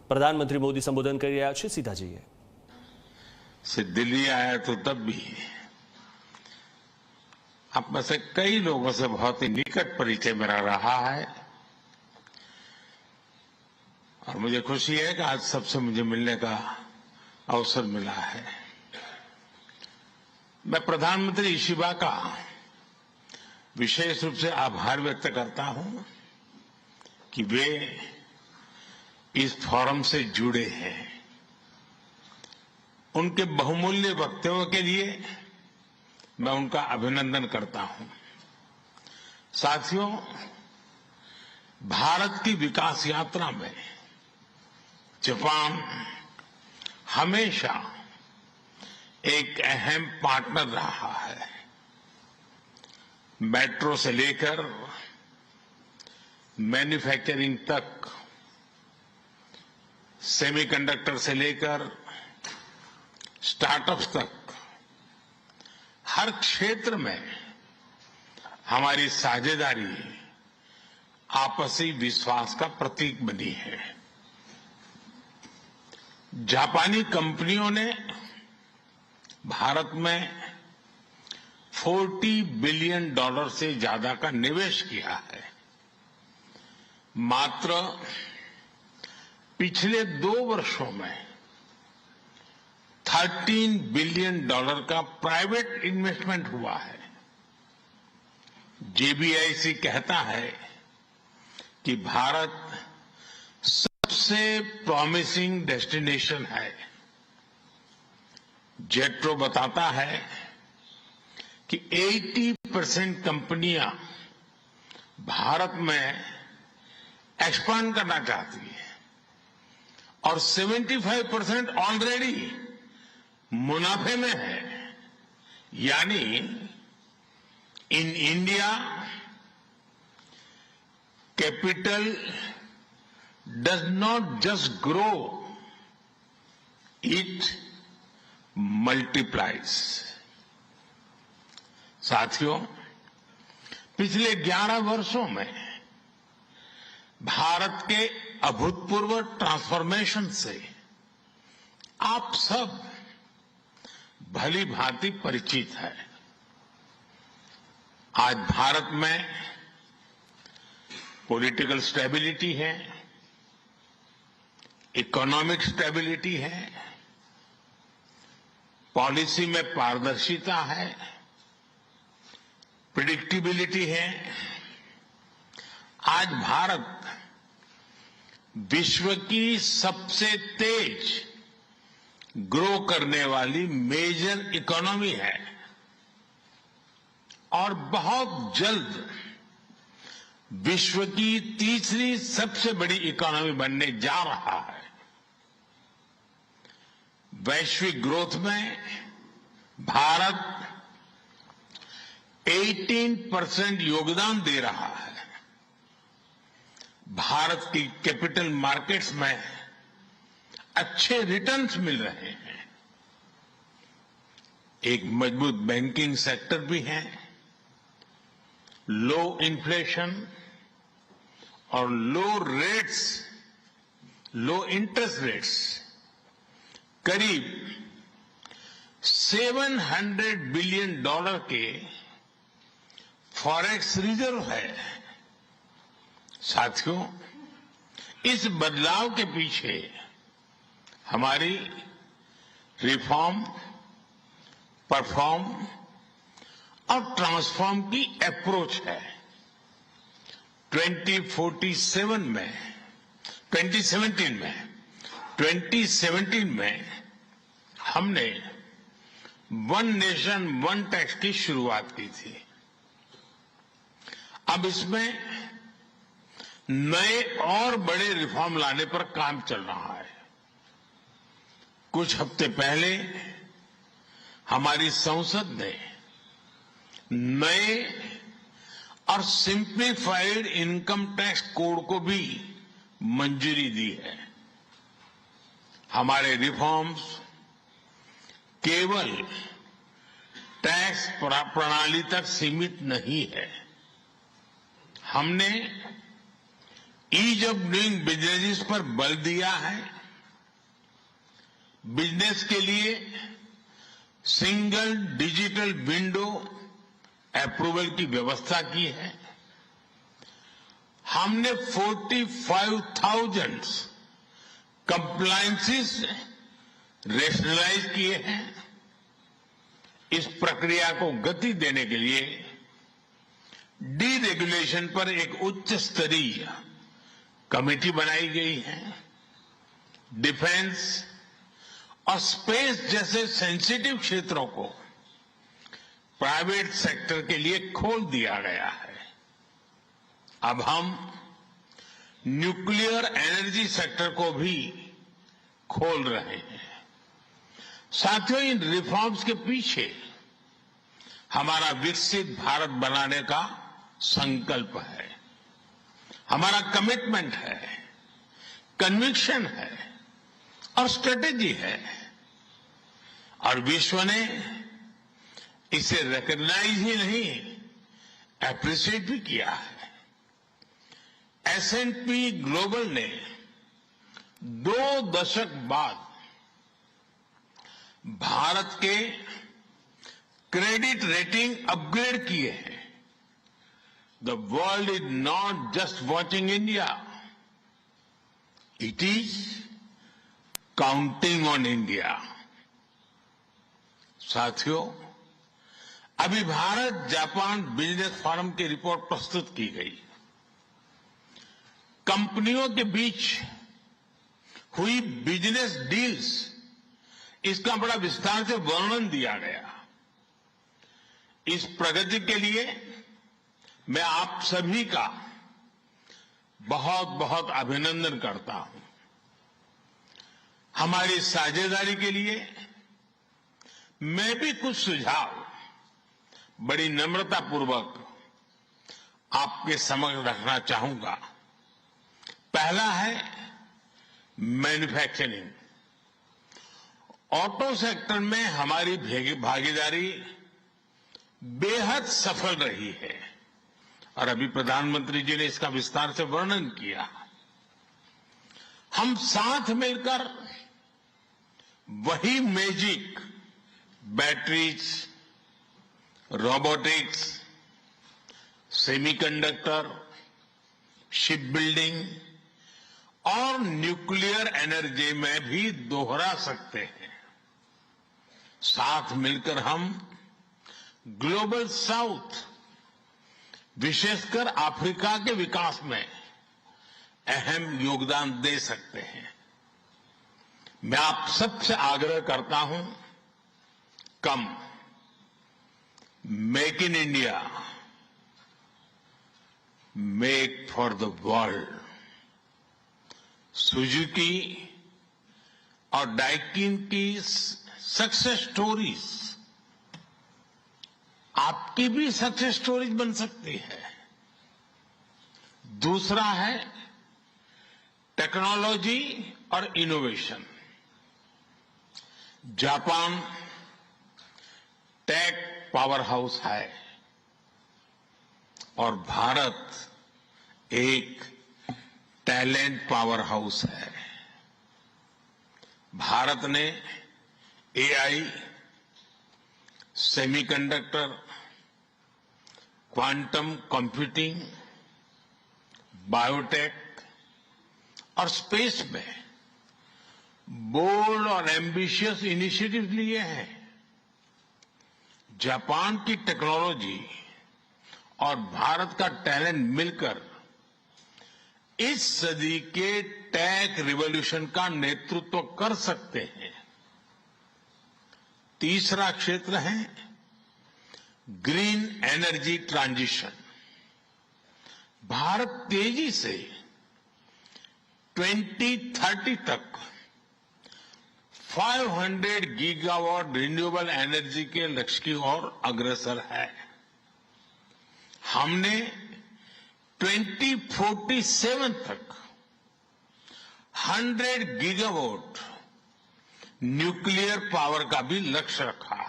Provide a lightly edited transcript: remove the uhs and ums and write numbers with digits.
प्रधानमंत्री मोदी संबोधन कर રહ્યા છે। सीधा જઈએ। से दिल्ली आया तो तब भी आप में से कई लोगों से बहुत ही निकट परिचय मेरा रहा है और मुझे खुशी है कि आज सबसे मुझे मिलने का अवसर मिला है। मैं प्रधानमंत्री इशिबा का विशेष रूप से आभार व्यक्त करता हूं कि वे इस फोरम से जुड़े हैं। उनके बहुमूल्य वक्तव्यों के लिए मैं उनका अभिनंदन करता हूं। साथियों, भारत की विकास यात्रा में जापान हमेशा एक अहम पार्टनर रहा है। मेट्रो से लेकर मैन्युफैक्चरिंग तक, सेमीकंडक्टर से लेकर स्टार्टअप्स तक, हर क्षेत्र में हमारी साझेदारी आपसी विश्वास का प्रतीक बनी है। जापानी कंपनियों ने भारत में $40 बिलियन से ज्यादा का निवेश किया है। मात्र पिछले 2 वर्षों में $13 बिलियन का प्राइवेट इन्वेस्टमेंट हुआ है। जेबीआईसी कहता है कि भारत सबसे प्रॉमिसिंग डेस्टिनेशन है। जेट्रो बताता है कि 80% कंपनियां भारत में एक्सपांड करना चाहती है और 75% ऑलरेडी मुनाफे में है। यानी in India capital does not just grow, it multiplies. साथियों, पिछले 11 वर्षों में भारत के अभूतपूर्व ट्रांसफॉर्मेशन से आप सब भली भांति परिचित है। आज भारत में पॉलिटिकल स्टेबिलिटी है, इकोनॉमिक स्टेबिलिटी है, पॉलिसी में पारदर्शिता है, प्रिडिक्टिबिलिटी है। आज भारत विश्व की सबसे तेज ग्रो करने वाली मेजर इकोनॉमी है और बहुत जल्द विश्व की तीसरी सबसे बड़ी इकोनॉमी बनने जा रहा है। वैश्विक ग्रोथ में भारत 18% योगदान दे रहा है। भारत की कैपिटल मार्केट्स में अच्छे रिटर्न्स मिल रहे हैं। एक मजबूत बैंकिंग सेक्टर भी है। लो इन्फ्लेशन और लो इंटरेस्ट रेट्स, करीब $700 बिलियन के फॉरेक्स रिजर्व है। साथियों, इस बदलाव के पीछे हमारी रिफॉर्म, परफॉर्म और ट्रांसफॉर्म की अप्रोच है। 2017 में हमने वन नेशन वन टैक्स की शुरुआत की थी। अब इसमें नए और बड़े रिफॉर्म लाने पर काम चल रहा है। कुछ हफ्ते पहले हमारी संसद ने नए और सिंप्लीफाइड इनकम टैक्स कोड को भी मंजूरी दी है। हमारे रिफॉर्म्स केवल टैक्स प्रणाली तक सीमित नहीं है। हमने ईज ऑफ डूइंग बिजनेस पर बल दिया है, बिजनेस के लिए सिंगल डिजिटल विंडो अप्रूवल की व्यवस्था की है। हमने 45,000 कंप्लायंसेस रेशनलाइज किए हैं। इस प्रक्रिया को गति देने के लिए डीरेगुलेशन पर एक उच्च स्तरीय कमेटी बनाई गई है। डिफेंस और स्पेस जैसे सेंसिटिव क्षेत्रों को प्राइवेट सेक्टर के लिए खोल दिया गया है। अब हम न्यूक्लियर एनर्जी सेक्टर को भी खोल रहे हैं। साथियों, इन रिफॉर्म्स के पीछे हमारा विकसित भारत बनाने का संकल्प है, हमारा कमिटमेंट है, कन्विक्शन है और स्ट्रेटेजी है। और विश्व ने इसे रिकॉग्नाइज ही नहीं, एप्रिशिएट भी किया है। S&P ग्लोबल ने 2 दशक बाद भारत के क्रेडिट रेटिंग अपग्रेड किए हैं। The world is not just watching India, it is counting on India. साथियों, अभी भारत जापान बिजनेस फोरम की रिपोर्ट प्रस्तुत की गई। कंपनियों के बीच हुई बिजनेस डील्स, इसका बड़ा विस्तार से वर्णन दिया गया। इस प्रगति के लिए मैं आप सभी का बहुत बहुत अभिनंदन करता हूं। हमारी साझेदारी के लिए मैं भी कुछ सुझाव बड़ी नम्रतापूर्वक आपके समक्ष रखना चाहूंगा। पहला है मैन्युफैक्चरिंग। ऑटो सेक्टर में हमारी भागीदारी बेहद सफल रही है और अभी प्रधानमंत्री जी ने इसका विस्तार से वर्णन किया। हम साथ मिलकर वही magic batteries, robotics, semiconductor, ship building और न्यूक्लियर एनर्जी में भी दोहरा सकते हैं। साथ मिलकर हम ग्लोबल साउथ, विशेषकर अफ्रीका के विकास में अहम योगदान दे सकते हैं। मैं आप सबसे आग्रह करता हूं, कम make in India, make for the world. Suzuki और डाइकिन की सक्सेस स्टोरीज आपकी भी सक्सेस स्टोरीज बन सकती है। दूसरा है टेक्नोलॉजी और innovation. Japan tech power house है और भारत एक टैलेंट पावर हाउस है। भारत ने AI, semiconductor, quantum computing, biotech और स्पेस में बोल्ड और एम्बिशियस इनिशिएटिव लिए हैं। जापान की टेक्नोलॉजी और भारत का टैलेंट मिलकर इस सदी के टेक रिवॉल्यूशन का नेतृत्व कर सकते हैं। तीसरा क्षेत्र है ग्रीन एनर्जी ट्रांजिशन। भारत तेजी से 2030 तक 500 गीगावाट रिन्यूएबल एनर्जी के लक्ष्य की ओर अग्रसर है। हमने 2047 तक 100 गीगावाट न्यूक्लियर पावर का भी लक्ष्य रखा है।